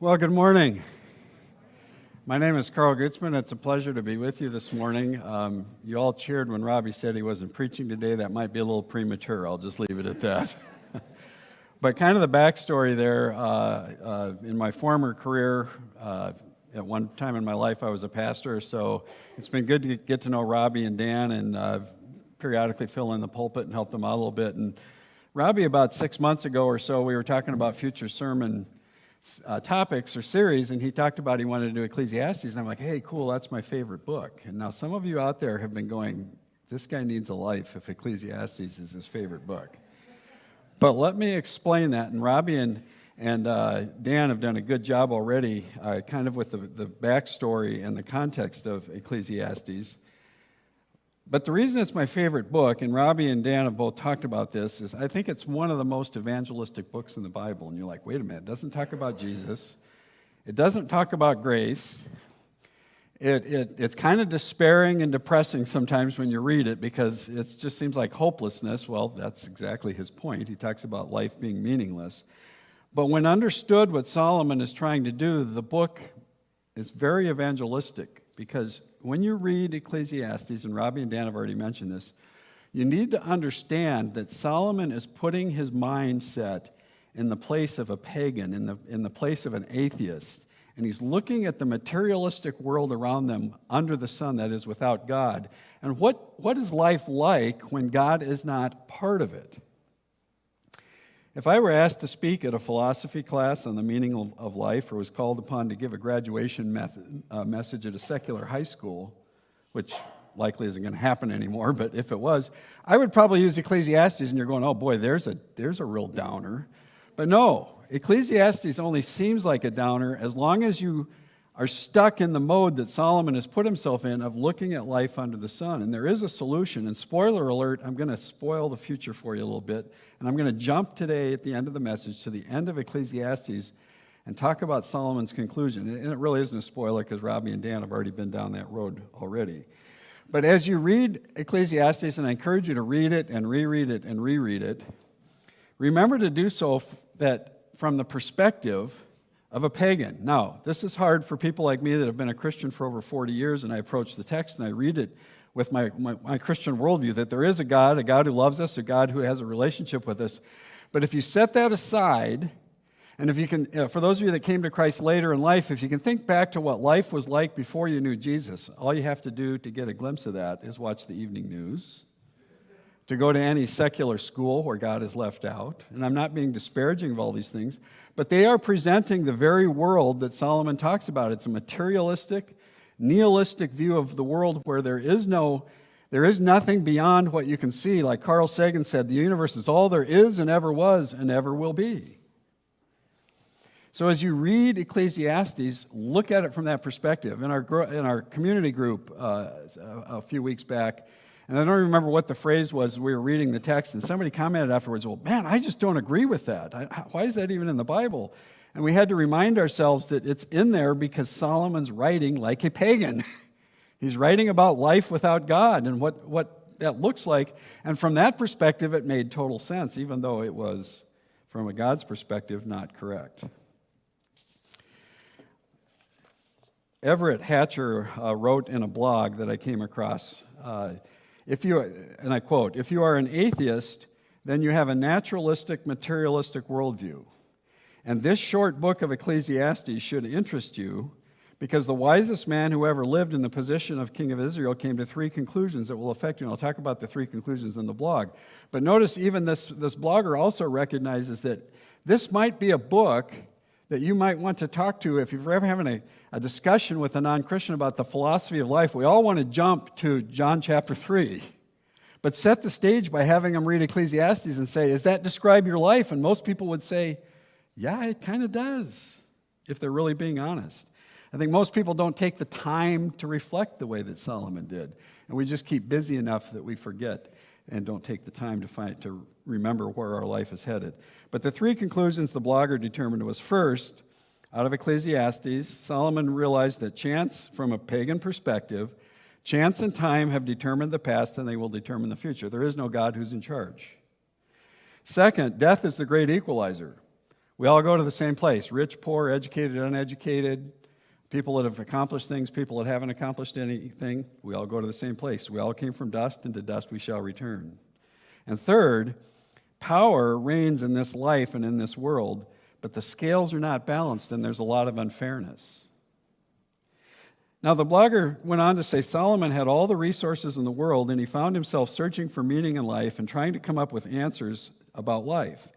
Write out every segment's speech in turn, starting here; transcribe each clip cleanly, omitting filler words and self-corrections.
Well, good morning. My name is Carl Gutzman. It's a pleasure to be with you this morning. You all cheered when Robbie said he wasn't preaching today. That might be a little premature. I'll just leave it at that. But kind of the backstory there, in my former career, at one time in my life I was a pastor, so it's been good to get to know Robbie and Dan and periodically fill in the pulpit and help them out a little bit. And Robbie, about 6 months ago or so, we were talking about future sermon topics or series, and he talked about he wanted to do Ecclesiastes, and I'm like, hey, cool, that's my favorite book. And now some of you out there have been going, this guy needs a life if Ecclesiastes is his favorite book. But let me explain that, and Robbie and Dan have done a good job already, kind of with the backstory and the context of Ecclesiastes. But the reason it's my favorite book, and Robbie and Dan have both talked about this, is I think it's one of the most evangelistic books in the Bible. And you're like, wait a minute, it doesn't talk about Jesus. It doesn't talk about grace. It's kind of despairing and depressing sometimes when you read it because it just seems like hopelessness. Well, that's exactly his point. He talks about life being meaningless. But when understood what Solomon is trying to do, the book is very evangelistic. Because when you read Ecclesiastes, and Robbie and Dan have already mentioned this, you need to understand that Solomon is putting his mindset in the place of a pagan, in the place of an atheist. And he's looking at the materialistic world around them under the sun that is without God. And what is life like when God is not part of it? If I were asked to speak at a philosophy class on the meaning of life, or was called upon to give a graduation message at a secular high school, which likely isn't going to happen anymore, but if it was, I would probably use Ecclesiastes, and you're going, oh boy, there's a real downer. But no, Ecclesiastes only seems like a downer as long as you are stuck in the mode that Solomon has put himself in of looking at life under the sun. And there is a solution. And spoiler alert, I'm going to spoil the future for you a little bit. And I'm going to jump today at the end of the message to the end of Ecclesiastes and talk about Solomon's conclusion. And it really isn't a spoiler because Robbie and Dan have already been down that road already. But as you read Ecclesiastes, and I encourage you to read it and reread it and reread it, remember to do so that from the perspective of a pagan. Now, this is hard for people like me that have been a Christian for over 40 years, and I approach the text and I read it with my Christian worldview, that there is a God who loves us, a God who has a relationship with us. But if you set that aside, and if you can, for those of you that came to Christ later in life, if you can think back to what life was like before you knew Jesus, all you have to do to get a glimpse of that is watch the evening news, to go to any secular school where God is left out. And I'm not being disparaging of all these things, but they are presenting the very world that Solomon talks about. It's a materialistic, nihilistic view of the world where there is nothing beyond what you can see. Like Carl Sagan said, the universe is all there is and ever was and ever will be. So as you read Ecclesiastes, look at it from that perspective. In our community group a few weeks back, and I don't remember what the phrase was, we were reading the text, and somebody commented afterwards, well, man, I just don't agree with that. Why is that even in the Bible? And we had to remind ourselves that it's in there because Solomon's writing like a pagan. He's writing about life without God and what that looks like. And from that perspective, it made total sense, even though it was, from a God's perspective, not correct. Everett Hatcher wrote in a blog that I came across, and I quote, if you are an atheist, then you have a naturalistic, materialistic worldview. And this short book of Ecclesiastes should interest you because the wisest man who ever lived in the position of king of Israel came to three conclusions that will affect you. And I'll talk about the three conclusions in the blog. But notice even this blogger also recognizes that this might be a book that you might want to talk to if you're ever having a discussion with a non-Christian about the philosophy of life. We all want to jump to John chapter 3. But set the stage by having them read Ecclesiastes and say, does that describe your life? And most people would say, yeah, it kind of does, if they're really being honest. I think most people don't take the time to reflect the way that Solomon did. And we just keep busy enough that we forget and don't take the time to remember where our life is headed. But the three conclusions the blogger determined was, first, out of Ecclesiastes, Solomon realized that chance, from a pagan perspective, chance and time have determined the past and they will determine the future. There is no God who's in charge. Second, death is the great equalizer. We all go to the same place: rich, poor, educated, uneducated, people that have accomplished things, people that haven't accomplished anything. We all go to the same place. We all came from dust, and to dust we shall return. And third, power reigns in this life and in this world, but the scales are not balanced, and there's a lot of unfairness. Now, the blogger went on to say Solomon had all the resources in the world, and he found himself searching for meaning in life and trying to come up with answers about life.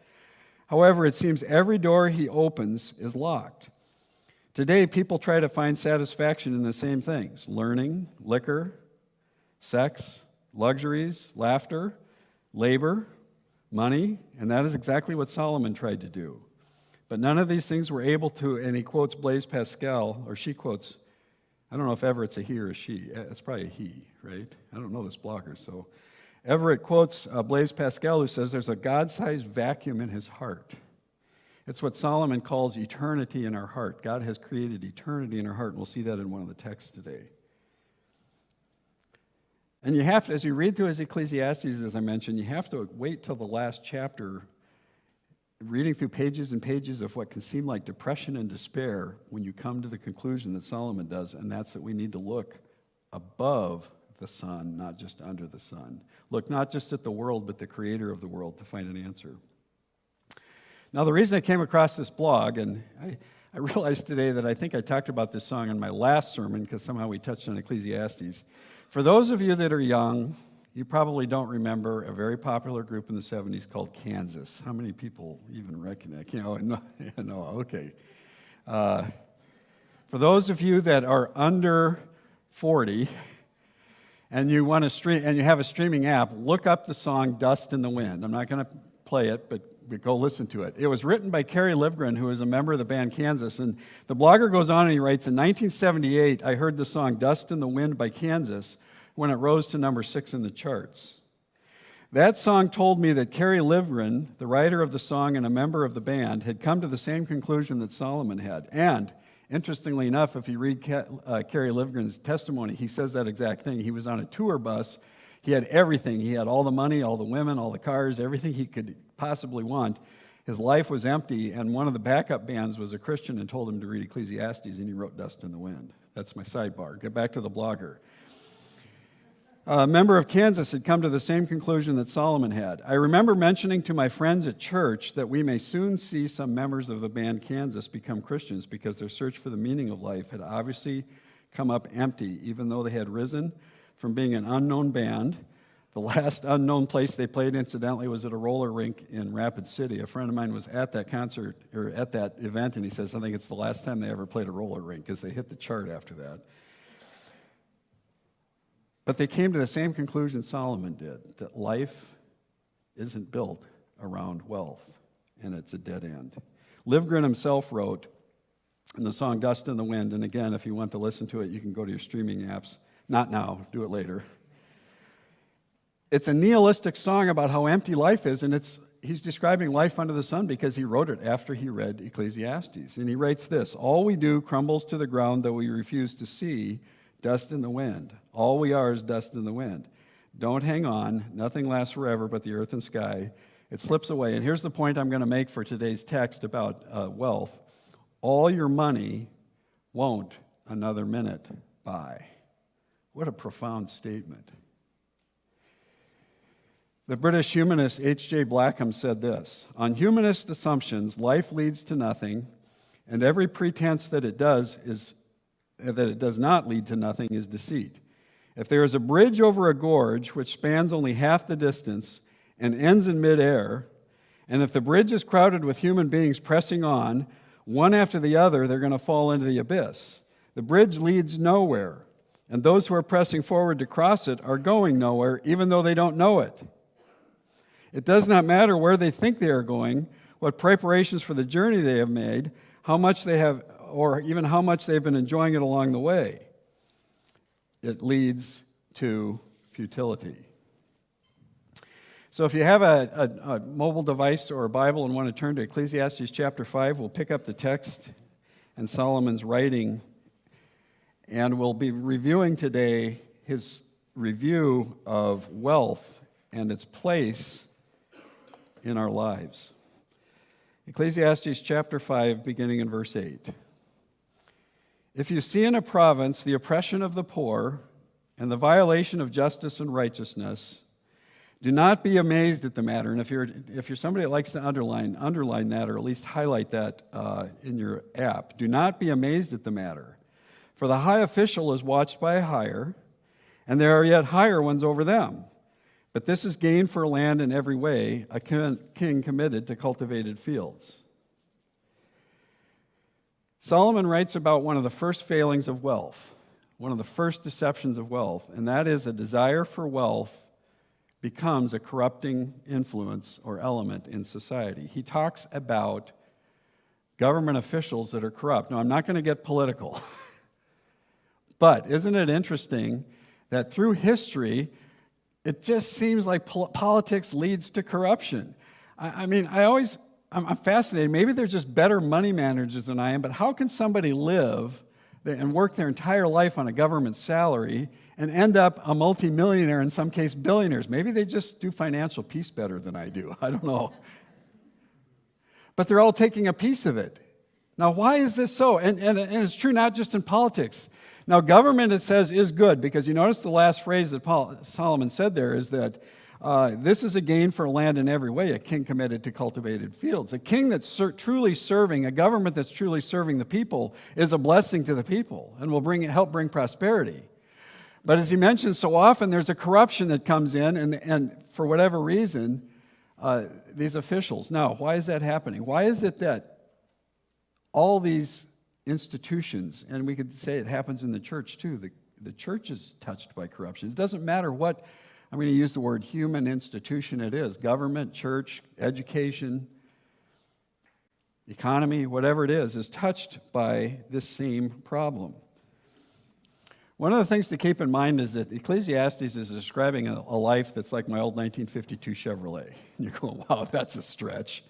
However, it seems every door he opens is locked. Today, people try to find satisfaction in the same things: learning, liquor, sex, luxuries, laughter, labor, money, and that is exactly what Solomon tried to do. But none of these things were able to, and he quotes Blaise Pascal, or she quotes, I don't know if ever it's a he or a she. It's probably a he, right? I don't know this blogger. So Everett quotes Blaise Pascal, who says there's a God-sized vacuum in his heart. It's what Solomon calls eternity in our heart. God has created eternity in our heart, and we'll see that in one of the texts today. And you have to, as you read through his Ecclesiastes, as I mentioned, you have to wait till the last chapter, reading through pages and pages of what can seem like depression and despair, when you come to the conclusion that Solomon does, and that's that we need to look above the sun, not just under the sun. Look not just at the world, but the creator of the world to find an answer. Now, the reason I came across this blog, and I realized today that I think I talked about this song in my last sermon, because somehow we touched on Ecclesiastes. For those of you that are young, you probably don't remember a very popular group in the 70s called Kansas. How many people even recognize? No, okay. For those of you that are under 40 and you want to stream and you have a streaming app, look up the song "Dust in the Wind." I'm not going to play it, but go listen to it. It was written by Kerry Livgren, who is a member of the band Kansas. And the blogger goes on and he writes, in 1978, I heard the song "Dust in the Wind" by Kansas when it rose to number 6 in the charts. That song told me that Kerry Livgren, the writer of the song and a member of the band, had come to the same conclusion that Solomon had. And interestingly enough, if you read Kerry Livgren's testimony, he says that exact thing. He was on a tour bus. He had everything. He had all the money, all the women, all the cars, everything he could possibly want. His life was empty, and one of the backup bands was a Christian and told him to read Ecclesiastes, and he wrote "Dust in the Wind." That's my sidebar. Get back to the blogger. A member of Kansas had come to the same conclusion that Solomon had. I remember mentioning to my friends at church that we may soon see some members of the band Kansas become Christians because their search for the meaning of life had obviously come up empty, even though they had risen from being an unknown band. The last unknown place they played, incidentally, was at a roller rink in Rapid City. A friend of mine was at that concert, or at that event, and he says, I think it's the last time they ever played a roller rink, because they hit the chart after that. But they came to the same conclusion Solomon did, that life isn't built around wealth, and it's a dead end. Livgren himself wrote in the song "Dust in the Wind," and again, if you want to listen to it, you can go to your streaming apps. Not now, do it later. It's a nihilistic song about how empty life is, and he's describing life under the sun because he wrote it after he read Ecclesiastes. And he writes this: all we do crumbles to the ground, though we refuse to see. Dust in the wind. All we are is dust in the wind. Don't hang on. Nothing lasts forever but the earth and sky. It slips away. And here's the point I'm going to make for today's text about wealth. All your money won't another minute buy. What a profound statement. The British humanist H.J. Blackham said this: on humanist assumptions, life leads to nothing, and every pretense that it does not lead to nothing is deceit. If there is a bridge over a gorge which spans only half the distance and ends in midair, and if the bridge is crowded with human beings pressing on, one after the other, they're going to fall into the abyss. The bridge leads nowhere, and those who are pressing forward to cross it are going nowhere, even though they don't know it. It does not matter where they think they are going, what preparations for the journey they have made, how much they have, or even how much they've been enjoying it along the way. It leads to futility. So if you have a mobile device or a Bible and want to turn to Ecclesiastes chapter 5, we'll pick up the text and Solomon's writing, and we'll be reviewing today his review of wealth and its place in our lives. Ecclesiastes chapter 5, beginning in verse 8. If you see in a province the oppression of the poor and the violation of justice and righteousness, do not be amazed at the matter. And if you're somebody that likes to underline that, or at least highlight that in your app. Do not be amazed at the matter. For the high official is watched by a higher, and there are yet higher ones over them. But this is gain for land in every way, a king committed to cultivated fields. Solomon writes about one of the first failings of wealth, one of the first deceptions of wealth, and that is a desire for wealth becomes a corrupting influence or element in society. He talks about government officials that are corrupt. Now, I'm not going to get political, but isn't it interesting that through history, it just seems like politics leads to corruption? I'm fascinated. Maybe they're just better money managers than I am, but how can somebody live and work their entire life on a government salary and end up a multimillionaire, in some case billionaires? Maybe they just do financial peace better than I do. I don't know. But they're all taking a piece of it. Now, why is this so? And it's true not just in politics. Now, government, it says, is good, because you notice the last phrase that Solomon said there is that this is a gain for land in every way, a king committed to cultivated fields. A king that's truly serving, a government that's truly serving the people is a blessing to the people and will help bring prosperity. But as he mentions so often, there's a corruption that comes in, and for whatever reason, these officials. Now, why is that happening? Why is it that all these institutions, and we could say it happens in the church too, the church is touched by corruption. It doesn't matter what, I'm going to use the word human institution it is, government, church, education, economy, whatever it is touched by this same problem. One of the things to keep in mind is that Ecclesiastes is describing a life that's like my old 1952 Chevrolet. And you're going, wow, that's a stretch.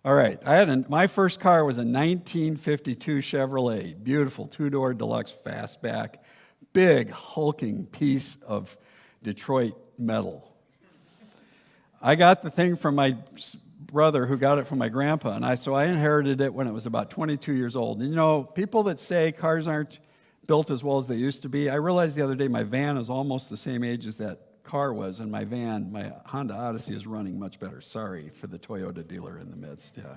All right, my first car was a 1952 Chevrolet, beautiful two-door deluxe fastback, big hulking piece of Detroit metal. I got the thing from my brother who got it from my grandpa, and so I inherited it when it was about 22 years old. And you know, people that say cars aren't built as well as they used to be, I realized the other day my van is almost the same age as that car was, and my Honda Odyssey is running much better. Sorry for the Toyota dealer in the midst. Yeah.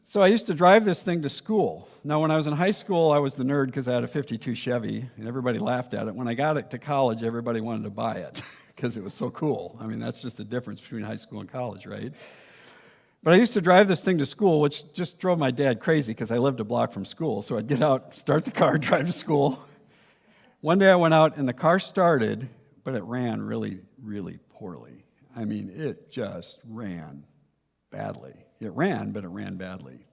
So I used to drive this thing to school. Now, when I was in high school, I was the nerd because I had a 52 Chevy, and everybody laughed at it. When I got it to college, everybody wanted to buy it because it was so cool. I mean, that's just the difference between high school and college, right? But I used to drive this thing to school, which just drove my dad crazy because I lived a block from school. So I'd get out, start the car, drive to school. One day I went out, and the car started, but it ran really, really poorly. I mean, it just ran badly. It ran, but it ran badly.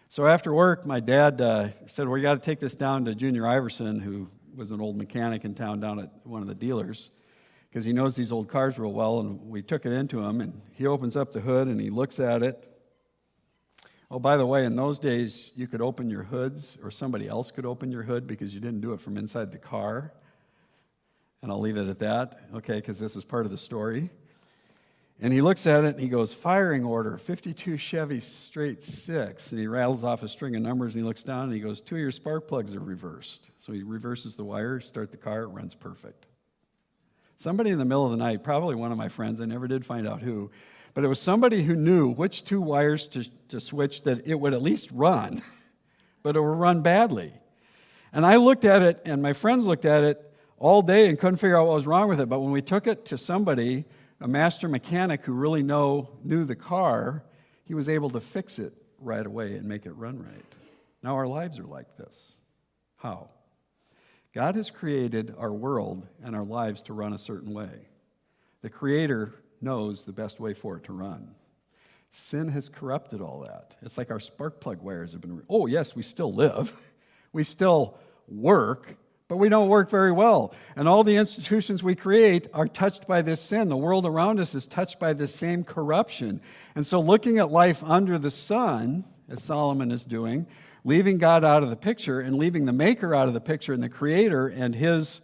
So after work, my dad said, well, you got to take this down to Junior Iverson, who was an old mechanic in town down at one of the dealers, because he knows these old cars real well. And we took it into him, and he opens up the hood, and he looks at it. Oh, by the way, in those days, you could open your hoods, or somebody else could open your hood because you didn't do it from inside the car. And I'll leave it at that, okay, because this is part of the story. And he looks at it, and he goes, firing order, 52 Chevy straight 6. And he rattles off a string of numbers, and he looks down, and he goes, 2 of your spark plugs are reversed. So he reverses the wire, start the car, it runs perfect. Somebody in the middle of the night, probably one of my friends, I never did find out who, but it was somebody who knew which 2 wires to switch that it would at least run, but it would run badly. And I looked at it, and my friends looked at it all day and couldn't figure out what was wrong with it. But when we took it to somebody, a master mechanic who really knew the car, he was able to fix it right away and make it run right. Now our lives are like this. How? God has created our world and our lives to run a certain way. The Creator knows the best way for it to run. Sin has corrupted all that. It's like our spark plug wires have been... Oh, yes, we still live. We still work, but we don't work very well. And all the institutions we create are touched by this sin. The world around us is touched by this same corruption. And so looking at life under the sun, as Solomon is doing, leaving God out of the picture and leaving the Maker out of the picture and the Creator and His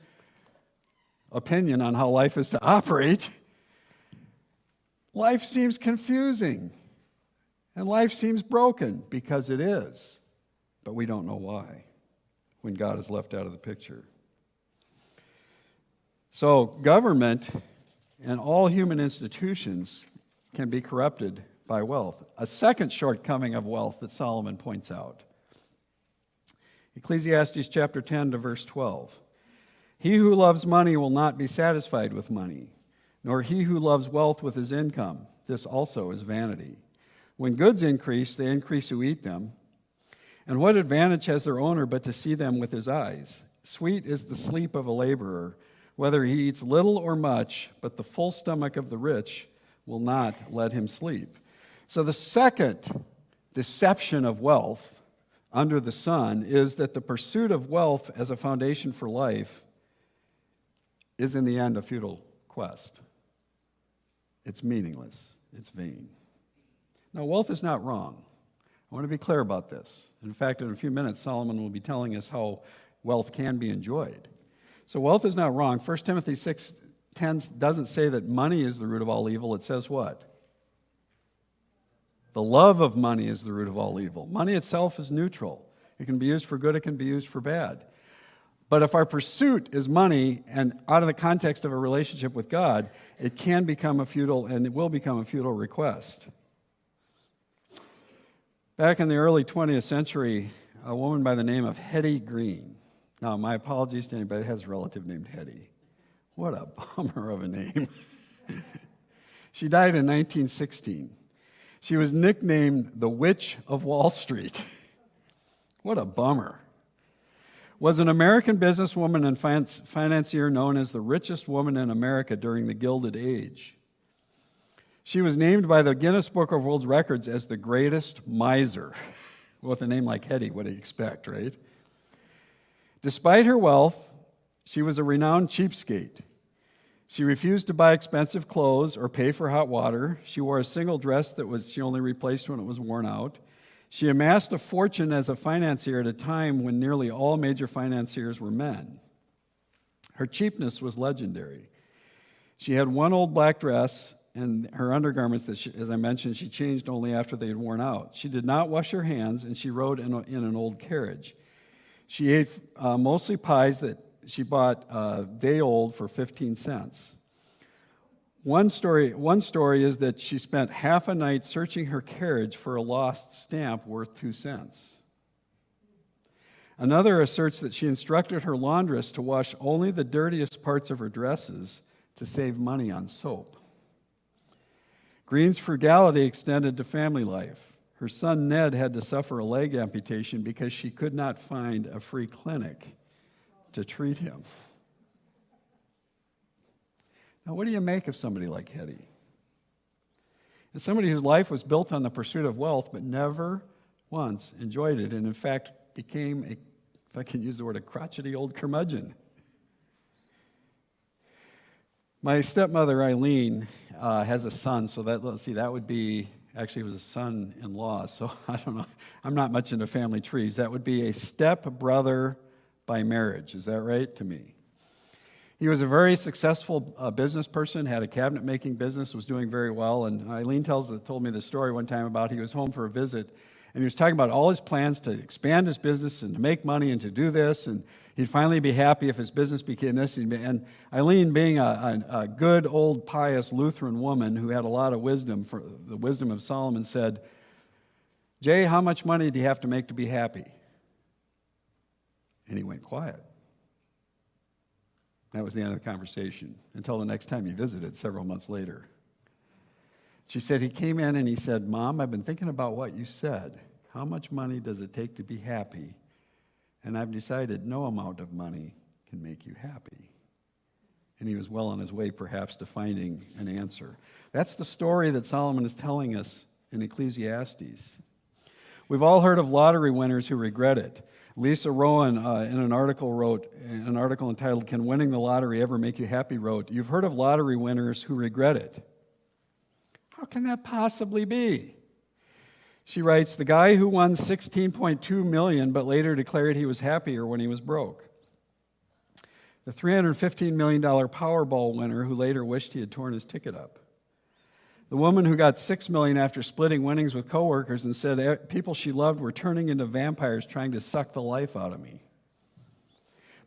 opinion on how life is to operate, Life seems confusing, and life seems broken, because it is. But we don't know why when God is left out of the picture. So government and all human institutions can be corrupted by wealth. A second shortcoming of wealth that Solomon points out. Ecclesiastes chapter 10 to verse 12. He who loves money will not be satisfied with money, nor he who loves wealth with his income. This also is vanity. When goods increase, they increase who eat them. And what advantage has their owner but to see them with his eyes? Sweet is the sleep of a laborer, whether he eats little or much, but the full stomach of the rich will not let him sleep. So the second deception of wealth under the sun is that the pursuit of wealth as a foundation for life is in the end a futile quest. It's meaningless. It's vain. Now, wealth is not wrong. I want to be clear about this. In fact, in a few minutes, Solomon will be telling us how wealth can be enjoyed. So wealth is not wrong. 1 Timothy 6:10 doesn't say that money is the root of all evil. It says what? The love of money is the root of all evil. Money itself is neutral. It can be used for good, it can be used for bad. But if our pursuit is money and out of the context of a relationship with God, it can become a futile, and it will become a futile request. Back in the early 20th century, a woman by the name of Hetty Green. Now, my apologies to anybody that has a relative named Hetty. What a bummer of a name. She died in 1916. She was nicknamed the Witch of Wall Street. What a bummer. Was an American businesswoman and financier known as the richest woman in America during the Gilded Age. She was named by the Guinness Book of World Records as the greatest miser. With a name like Hetty, what do you expect, right? Despite her wealth, she was a renowned cheapskate. She refused to buy expensive clothes or pay for hot water. She wore a single dress that she only replaced when it was worn out. She amassed a fortune as a financier at a time when nearly all major financiers were men. Her cheapness was legendary. She had one old black dress, and her undergarments, that as I mentioned, she changed only after they had worn out. She did not wash her hands, and she rode in an old carriage. She ate mostly pies that she bought day old for 15 cents. One story is that she spent half a night searching her carriage for a lost stamp worth 2 cents. Another asserts that she instructed her laundress to wash only the dirtiest parts of her dresses to save money on soap. Green's frugality extended to family life. Her son Ned had to suffer a leg amputation because she could not find a free clinic to treat him. Now, what do you make of somebody like Hetty? It's somebody whose life was built on the pursuit of wealth, but never once enjoyed it, and in fact became, if I can use the word, a crotchety old curmudgeon. My stepmother, Eileen, has a son, so that would be, actually it was a son-in-law, so I don't know, I'm not much into family trees. That would be a step-brother by marriage. Is that right to me? He was a very successful business person, had a cabinet-making business, was doing very well, and Eileen told me the story one time about he was home for a visit, and he was talking about all his plans to expand his business and to make money and to do this, and he'd finally be happy if his business became this. And Eileen, being a good, old, pious Lutheran woman who had a lot of wisdom, for the wisdom of Solomon, said, "Jay, how much money do you have to make to be happy?" And he went quiet. That was the end of the conversation, until the next time he visited several months later. She said he came in and he said, "Mom, I've been thinking about what you said. How much money does it take to be happy? And I've decided no amount of money can make you happy." And he was well on his way, perhaps, to finding an answer. That's the story that Solomon is telling us in Ecclesiastes. We've all heard of lottery winners who regret it. Lisa Rowan, in an article entitled, "Can Winning the Lottery Ever Make You Happy?" wrote, "You've heard of lottery winners who regret it. How can that possibly be?" She writes, "The guy who won $16.2 million but later declared he was happier when he was broke. The $315 million Powerball winner who later wished he had torn his ticket up. The woman who got $6 million after splitting winnings with coworkers and said people she loved were turning into vampires trying to suck the life out of me.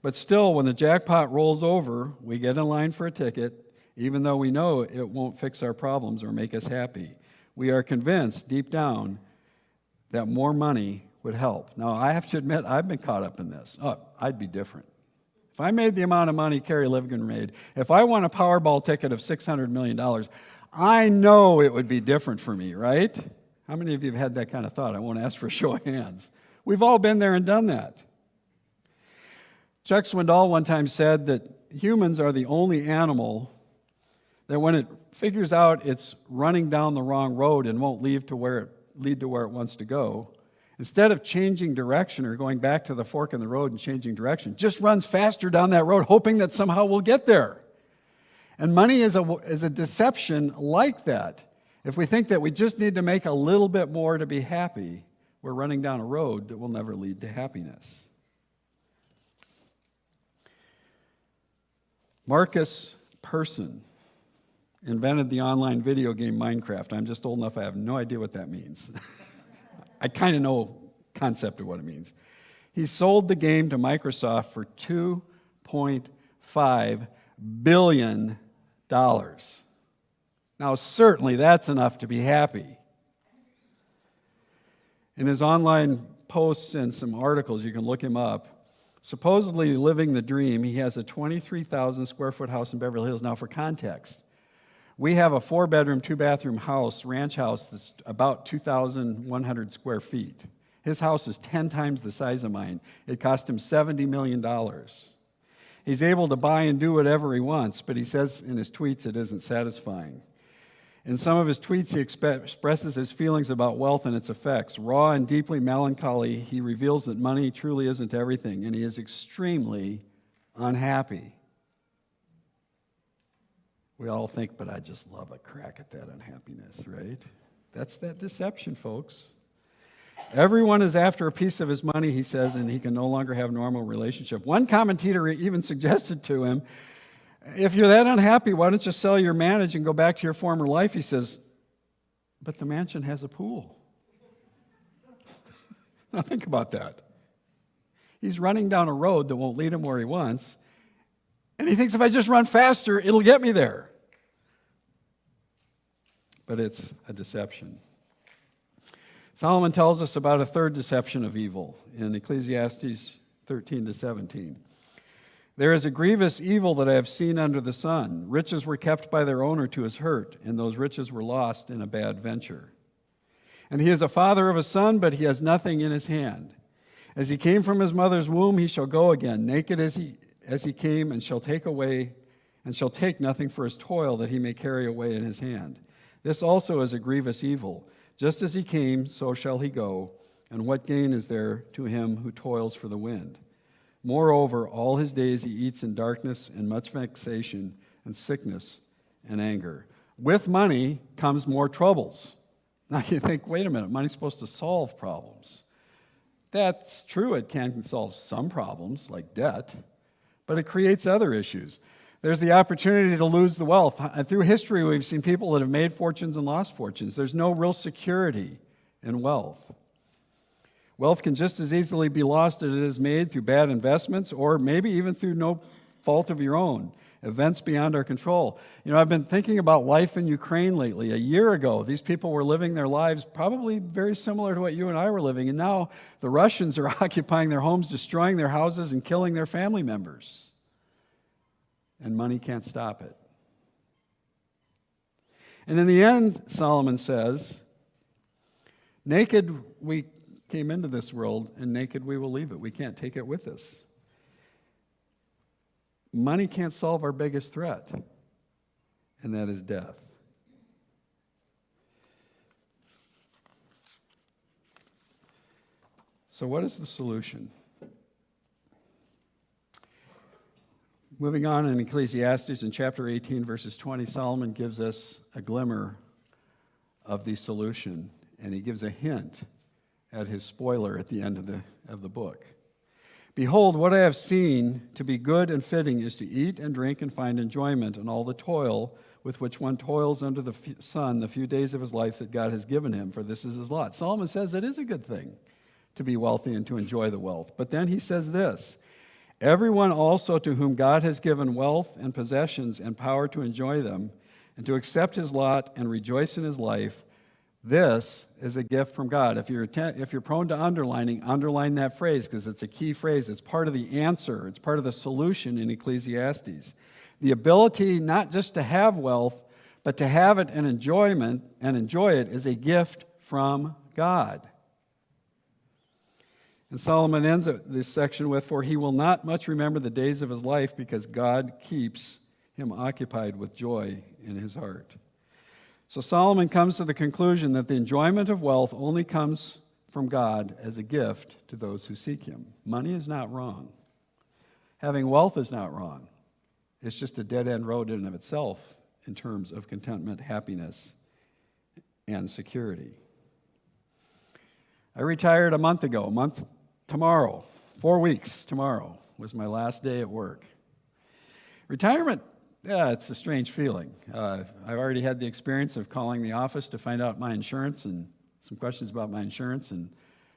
But still, when the jackpot rolls over, we get in line for a ticket, even though we know it won't fix our problems or make us happy. We are convinced deep down that more money would help. Now, I have to admit, I've been caught up in this. Oh, I'd be different. If I made the amount of money Carrie Livgren made, if I won a Powerball ticket of $600 million, I know it would be different for me, right? How many of you have had that kind of thought? I won't ask for a show of hands. We've all been there and done that. Chuck Swindoll one time said that humans are the only animal that when it figures out it's running down the wrong road and won't lead to where it wants to go, instead of changing direction or going back to the fork in the road and changing direction, just runs faster down that road, hoping that somehow we'll get there. And money is a deception like that. If we think that we just need to make a little bit more to be happy, we're running down a road that will never lead to happiness. Marcus Persson invented the online video game Minecraft. I'm just old enough, I have no idea what that means. I kind of know the concept of what it means. He sold the game to Microsoft for $2.5 billion. Now, certainly that's enough to be happy. In his online posts and some articles, you can look him up, supposedly living the dream, he has a 23,000 square foot house in Beverly Hills. Now, for context, we have a 4-bedroom, 2-bathroom house, ranch house, that's about 2,100 square feet. His house is 10 times the size of mine. It cost him $70 million. He's able to buy and do whatever he wants, but he says in his tweets it isn't satisfying. In some of his tweets, he expresses his feelings about wealth and its effects. Raw and deeply melancholy, he reveals that money truly isn't everything, and he is extremely unhappy. We all think, but I just love a crack at that unhappiness, right? That's that deception, folks. Everyone is after a piece of his money, he says, and he can no longer have normal relationship. One commentator even suggested to him, if you're that unhappy, why don't you sell your mansion and go back to your former life? He says, but the mansion has a pool. Now think about that. He's running down a road that won't lead him where he wants, and he thinks if I just run faster, it'll get me there. But it's a deception. Solomon tells us about a third deception of evil in Ecclesiastes 13-17. There is a grievous evil that I have seen under the sun. Riches were kept by their owner to his hurt, and those riches were lost in a bad venture. And he is a father of a son, but he has nothing in his hand. As he came from his mother's womb, he shall go again, naked as he came, and shall take nothing for his toil that he may carry away in his hand. This also is a grievous evil. Just as he came, so shall he go, and what gain is there to him who toils for the wind? Moreover, all his days he eats in darkness and much vexation and sickness and anger. With money comes more troubles. Now you think, wait a minute, money's supposed to solve problems. That's true, it can solve some problems, like debt, but it creates other issues. There's the opportunity to lose the wealth. Through history, we've seen people that have made fortunes and lost fortunes. There's no real security in wealth. Wealth can just as easily be lost as it is made through bad investments or maybe even through no fault of your own, events beyond our control. You know, I've been thinking about life in Ukraine lately. A year ago, these people were living their lives probably very similar to what you and I were living, and now the Russians are occupying their homes, destroying their houses, and killing their family members. And money can't stop it. And in the end, Solomon says, naked we came into this world, and naked we will leave it. We can't take it with us. Money can't solve our biggest threat, and that is death. So what is the solution? Moving on in Ecclesiastes in chapter 18, verses 20, Solomon gives us a glimmer of the solution, and he gives a hint at his spoiler at the end of the book. Behold, what I have seen to be good and fitting is to eat and drink and find enjoyment in all the toil with which one toils under the sun the few days of his life that God has given him, for this is his lot. Solomon says it is a good thing to be wealthy and to enjoy the wealth. But then he says this, everyone also to whom God has given wealth and possessions and power to enjoy them and to accept his lot and rejoice in his life, this is a gift from God. If you're prone to underlining, underline that phrase because it's a key phrase. It's part of the answer. It's part of the solution in Ecclesiastes. The ability not just to have wealth, but to have it and enjoy it is a gift from God. And Solomon ends this section with, for he will not much remember the days of his life because God keeps him occupied with joy in his heart. So Solomon comes to the conclusion that the enjoyment of wealth only comes from God as a gift to those who seek him. Money is not wrong. Having wealth is not wrong. It's just a dead-end road in and of itself in terms of contentment, happiness, and security. I retired a month tomorrow, 4 weeks tomorrow was my last day at work. Retirement, yeah, it's a strange feeling. I've already had the experience of calling the office to find out my insurance and some questions about my insurance and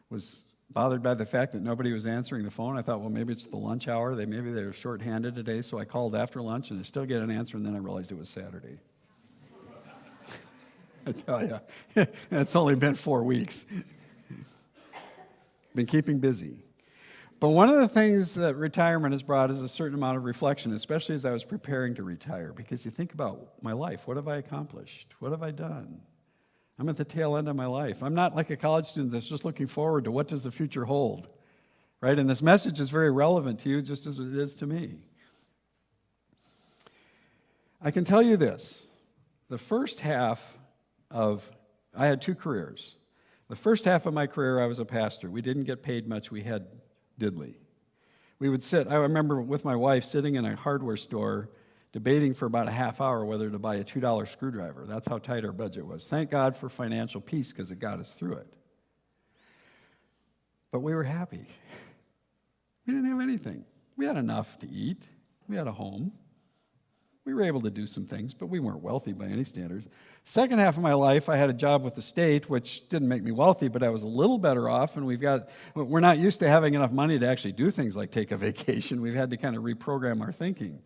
was bothered by the fact that nobody was answering the phone. I thought, well, maybe it's the lunch hour. Maybe they're short-handed today, so I called after lunch and I still get an answer, and then I realized it was Saturday. I tell you, it's only been 4 weeks. Been keeping busy. But one of the things that retirement has brought is a certain amount of reflection, especially as I was preparing to retire, because you think about my life. What have I accomplished? What have I done? I'm at the tail end of my life. I'm not like a college student that's just looking forward to what does the future hold, right? And this message is very relevant to you just as it is to me. I can tell you this. The first half I had 2 careers. The first half of my career, I was a pastor. We didn't get paid much. We had diddly. We would I remember with my wife sitting in a hardware store debating for about a half hour whether to buy a $2 screwdriver. That's how tight our budget was. Thank God for financial peace because it got us through it. But we were happy. We didn't have anything. We had enough to eat. We had a home. We were able to do some things, but we weren't wealthy by any standards. Second half of my life, I had a job with the state, which didn't make me wealthy, but I was a little better off, and we're not used to having enough money to actually do things like take a vacation. We've had to kind of reprogram our thinking.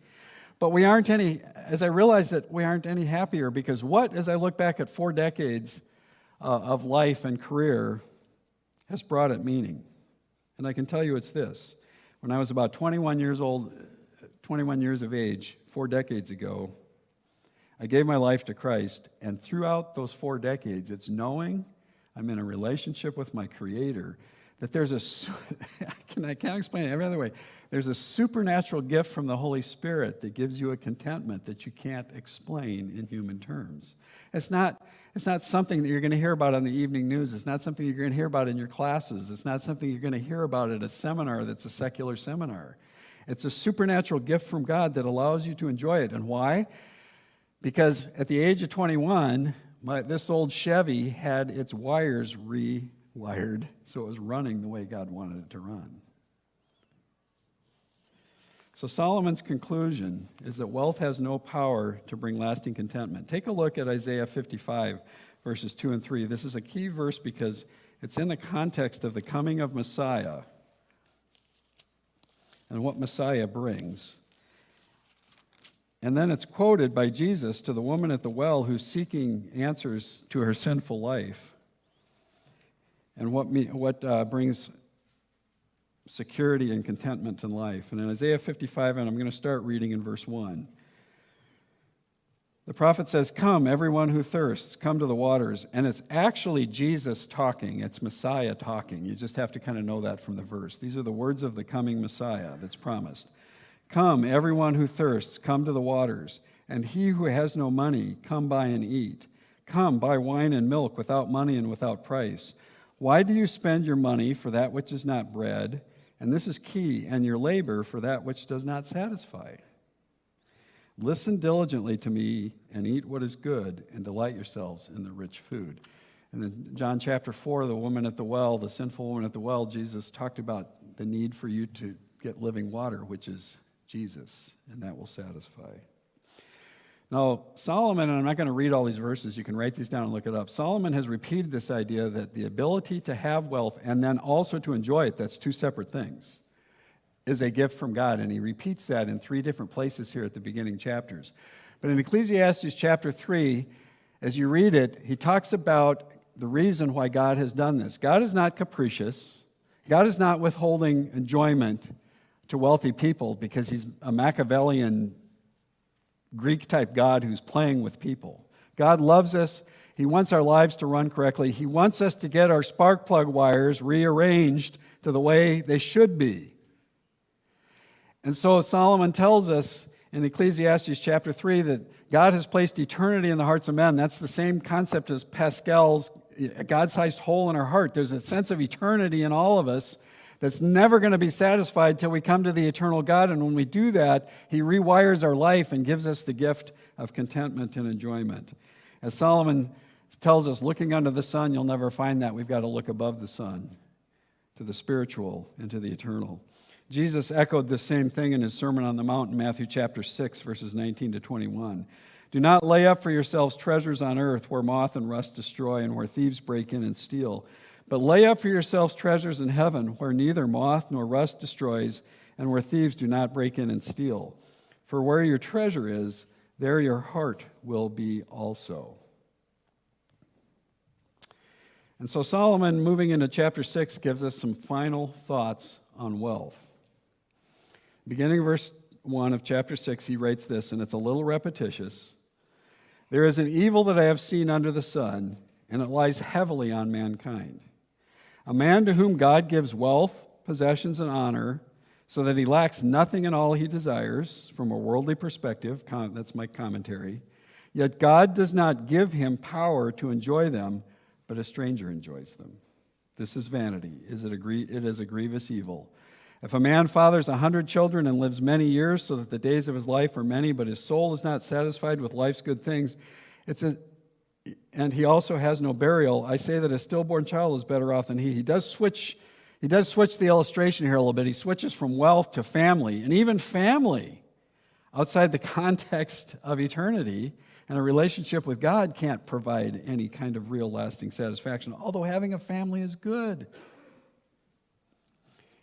But as I realized that we aren't any happier, because as I look back at 4 decades of life and career, has brought it meaning? And I can tell you it's this. When I was about 21 years of age, 4 decades ago, I gave my life to Christ, and throughout those 4 decades, it's knowing I'm in a relationship with my Creator, that there's I can't explain it every other way. There's a supernatural gift from the Holy Spirit that gives you a contentment that you can't explain in human terms. It's not something that you're going to hear about on the evening news. It's not something you're going to hear about in your classes. It's not something you're going to hear about at a seminar that's a secular seminar. It's a supernatural gift from God that allows you to enjoy it. And why? Because at the age of 21, this old Chevy had its wires rewired so it was running the way God wanted it to run. So Solomon's conclusion is that wealth has no power to bring lasting contentment. Take a look at Isaiah 55, verses 2 and 3. This is a key verse because it's in the context of the coming of Messiah and what Messiah brings. And then it's quoted by Jesus to the woman at the well who's seeking answers to her sinful life and what brings security and contentment in life. And in Isaiah 55, and I'm going to start reading in verse 1. The prophet says, "Come, everyone who thirsts, come to the waters." And it's actually Jesus talking. It's Messiah talking. You just have to kind of know that from the verse. These are the words of the coming Messiah that's promised. "Come, everyone who thirsts, come to the waters. And he who has no money, come buy and eat. Come, buy wine and milk without money and without price. Why do you spend your money for that which is not bread?" And this is key, "and your labor for that which does not satisfy. Listen diligently to me and eat what is good and delight yourselves in the rich food." And in John chapter 4, the woman at the well, the sinful woman at the well, Jesus talked about the need for you to get living water, which is Jesus, and that will satisfy. Now, Solomon, and I'm not going to read all these verses, you can write these down and look it up. Solomon has repeated this idea that the ability to have wealth and then also to enjoy it, that's two separate things, is a gift from God. And he repeats that in 3 different places here at the beginning chapters. But in Ecclesiastes chapter 3, as you read it, he talks about the reason why God has done this. God is not capricious. God is not withholding enjoyment to wealthy people because he's a Machiavellian Greek-type God who's playing with people. God loves us. He wants our lives to run correctly. He wants us to get our spark plug wires rearranged to the way they should be. And so Solomon tells us in Ecclesiastes chapter 3 that God has placed eternity in the hearts of men. That's the same concept as Pascal's God-sized hole in our heart. There's a sense of eternity in all of us that's never going to be satisfied till we come to the eternal God. And when we do that, he rewires our life and gives us the gift of contentment and enjoyment. As Solomon tells us, looking under the sun, you'll never find that. We've got to look above the sun to the spiritual and to the eternal. Jesus echoed the same thing in his Sermon on the Mount in Matthew chapter 6, verses 19 to 21. Do not lay up for yourselves treasures on earth where moth and rust destroy and where thieves break in and steal. But lay up for yourselves treasures in heaven where neither moth nor rust destroys and where thieves do not break in and steal. For where your treasure is, there your heart will be also. And so Solomon, moving into chapter 6, gives us some final thoughts on wealth. Beginning verse 1 of chapter 6, he writes this, and it's a little repetitious. There is an evil that I have seen under the sun, and it lies heavily on mankind. A man to whom God gives wealth, possessions, and honor, so that he lacks nothing in all he desires, from a worldly perspective, that's my commentary, yet God does not give him power to enjoy them, but a stranger enjoys them. This is vanity. It is a grievous evil. If a man fathers 100 children and lives many years, so that the days of his life are many, but his soul is not satisfied with life's good things, and he also has no burial, I say that a stillborn child is better off than he. He does switch the illustration here a little bit. He switches from wealth to family, and even family outside the context of eternity and a relationship with God can't provide any kind of real lasting satisfaction, although having a family is good.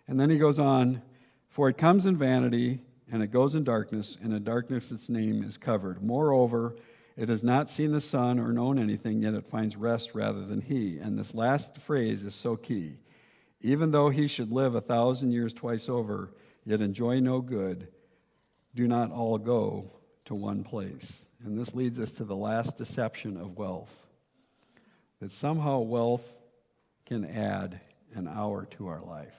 And then he goes on, for it comes in vanity, and it goes in darkness, and in darkness its name is covered. Moreover, it has not seen the sun or known anything, yet it finds rest rather than he. And this last phrase is so key. Even though he should live 1,000 years twice over, yet enjoy no good, do not all go to one place. And this leads us to the last deception of wealth, that somehow wealth can add an hour to our life.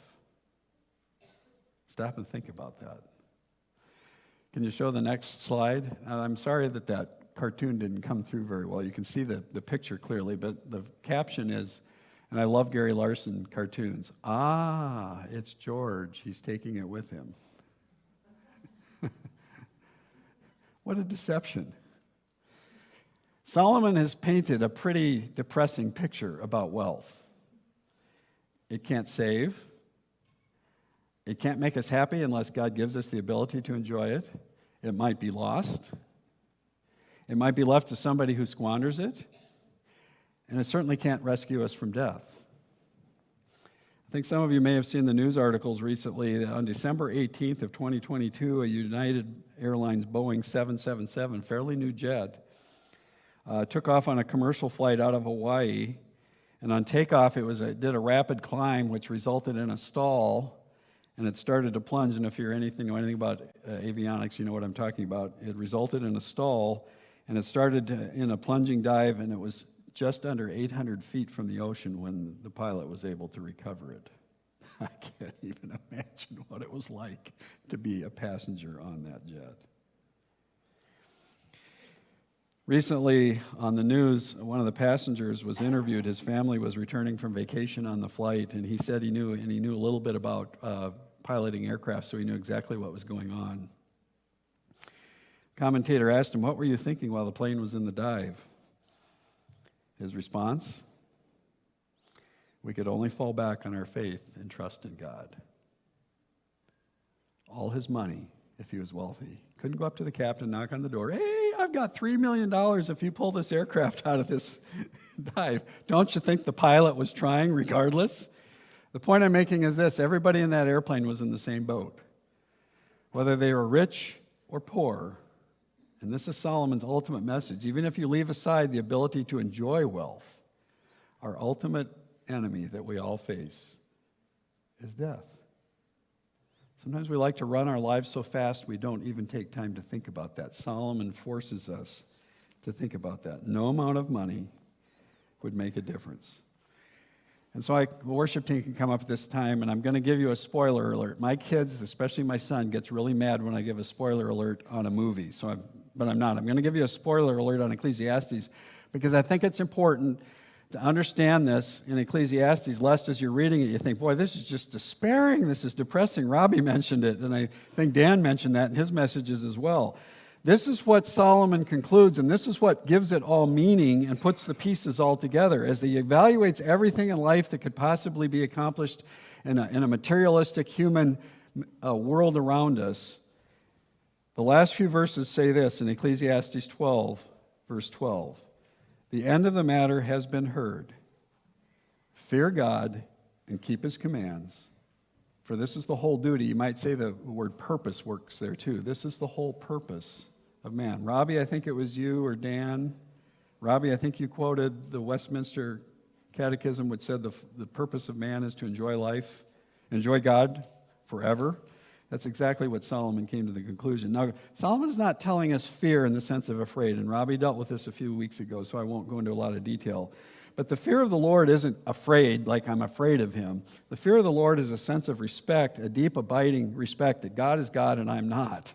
Stop and think about that. Can you show the next slide? I'm sorry that cartoon didn't come through very well. You can see the picture clearly, but the caption is, and I love Gary Larson cartoons, it's George. He's taking it with him. What a deception. Solomon has painted a pretty depressing picture about wealth. It can't save. It can't make us happy unless God gives us the ability to enjoy it. It might be lost. It might be left to somebody who squanders it. And it certainly can't rescue us from death. I think some of you may have seen the news articles recently. On December 18th of 2022, a United Airlines Boeing 777, fairly new jet, took off on a commercial flight out of Hawaii. And on takeoff, it did a rapid climb, which resulted in a stall. And it started to plunge, and if you know anything about avionics, you know what I'm talking about. It resulted in a stall, and it started in a plunging dive, and it was just under 800 feet from the ocean when the pilot was able to recover it. I can't even imagine what it was like to be a passenger on that jet. Recently on the news, one of the passengers was interviewed. His family was returning from vacation on the flight, and he said he knew a little bit about piloting aircraft, so he knew exactly what was going on. Commentator asked him, "What were you thinking while the plane was in the dive?" His response, "We could only fall back on our faith and trust in God." all his money if he was wealthy. Couldn't go up to the captain, knock on the door. Hey, I've got $3 million if you pull this aircraft out of this dive. Don't you think the pilot was trying regardless? The point I'm making is this. Everybody in that airplane was in the same boat, whether they were rich or poor. And this is Solomon's ultimate message. Even if you leave aside the ability to enjoy wealth, our ultimate enemy that we all face is death. Sometimes we like to run our lives so fast we don't even take time to think about that. Solomon forces us to think about that. No amount of money would make a difference. And so the worship team can come up at this time, and I'm going to give you a spoiler alert. My kids, especially my son, gets really mad when I give a spoiler alert on a movie. But I'm not. I'm going to give you a spoiler alert on Ecclesiastes because I think it's important to understand this in Ecclesiastes, lest as you're reading it, you think, boy, this is just despairing. This is depressing. Robbie mentioned it, and I think Dan mentioned that in his messages as well. This is what Solomon concludes, and this is what gives it all meaning and puts the pieces all together. As he evaluates everything in life that could possibly be accomplished in a materialistic human world around us, the last few verses say this in Ecclesiastes 12, verse 12. The end of the matter has been heard. Fear God and keep his commands, for this is the whole duty. You might say the word purpose works there too. This is the whole purpose of man. Robbie, I think it was you or Dan. Robbie, I think you quoted the Westminster Catechism, which said the purpose of man is to enjoy life, enjoy God forever. That's exactly what Solomon came to the conclusion. Now, Solomon is not telling us fear in the sense of afraid, and Robbie dealt with this a few weeks ago, so I won't go into a lot of detail. But the fear of the Lord isn't afraid like I'm afraid of him. The fear of the Lord is a sense of respect, a deep, abiding respect that God is God and I'm not.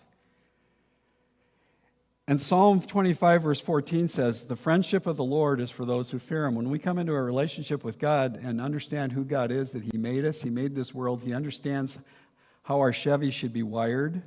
And Psalm 25, verse 14 says, the friendship of the Lord is for those who fear him. When we come into a relationship with God and understand who God is, that he made us, he made this world, he understands how our Chevy should be wired,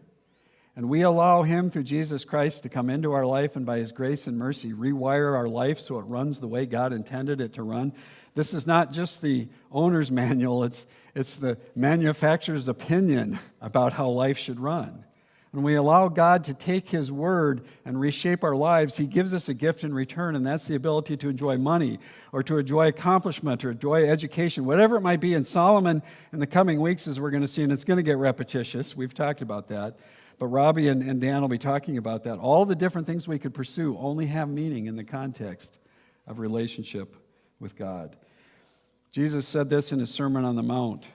and we allow him through Jesus Christ to come into our life and by his grace and mercy rewire our life so it runs the way God intended it to run. This is not just the owner's manual, it's the manufacturer's opinion about how life should run. When we allow God to take his word and reshape our lives, he gives us a gift in return, and that's the ability to enjoy money or to enjoy accomplishment or enjoy education, whatever it might be. And Solomon, in the coming weeks, as we're going to see, and it's going to get repetitious, we've talked about that, but Robbie and Dan will be talking about that. All the different things we could pursue only have meaning in the context of relationship with God. Jesus said this in his Sermon on the Mount.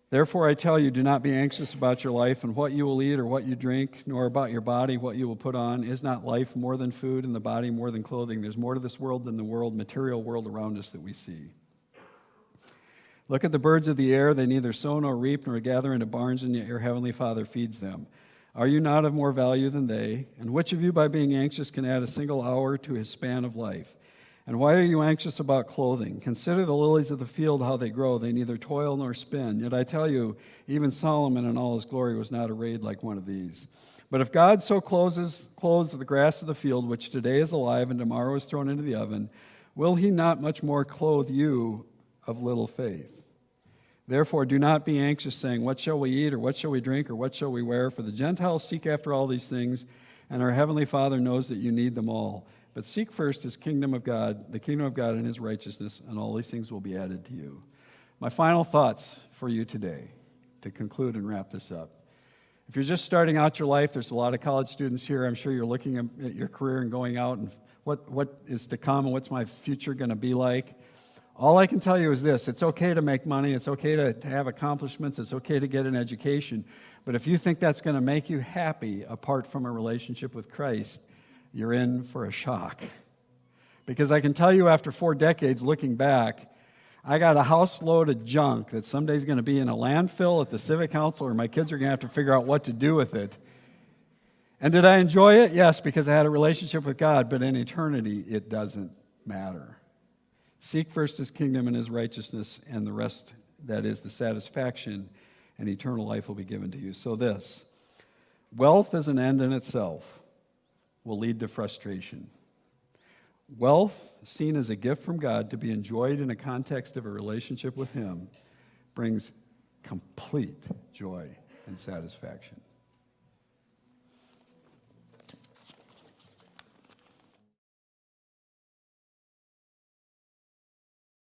Therefore I tell you, do not be anxious about your life and what you will eat or what you drink, nor about your body what you will put on. Is not life more than food and the body more than clothing? There's more to this world than the material world around us that we see. Look at the birds of the air. They neither sow nor reap nor gather into barns, and yet your heavenly Father feeds them. Are you not of more value than they? And which of you by being anxious can add a single hour to his span of life? And why are you anxious about clothing? Consider the lilies of the field, how they grow. They neither toil nor spin. Yet I tell you, even Solomon in all his glory was not arrayed like one of these. But if God so clothes the grass of the field, which today is alive and tomorrow is thrown into the oven, will he not much more clothe you of little faith? Therefore, do not be anxious, saying, what shall we eat, or what shall we drink, or what shall we wear? For the Gentiles seek after all these things, and our heavenly Father knows that you need them all. But seek first his kingdom of God, the kingdom of God and his righteousness, and all these things will be added to you. My final thoughts for you today, to conclude and wrap this up. If you're just starting out your life, there's a lot of college students here. I'm sure you're looking at your career and going out and what is to come and what's my future going to be like. All I can tell you is this: it's okay to make money, it's okay to have accomplishments, it's okay to get an education, but if you think that's going to make you happy apart from a relationship with Christ, you're in for a shock. Because I can tell you after 4 decades looking back, I got a house load of junk that someday's going to be in a landfill at the Civic Council, or my kids are going to have to figure out what to do with it. And did I enjoy it? Yes, because I had a relationship with God, but in eternity, it doesn't matter. Seek first his kingdom and his righteousness, and the rest, that is the satisfaction and eternal life, will be given to you. So this: wealth as an end in itself will lead to frustration. Wealth, seen as a gift from God to be enjoyed in a context of a relationship with him, brings complete joy and satisfaction.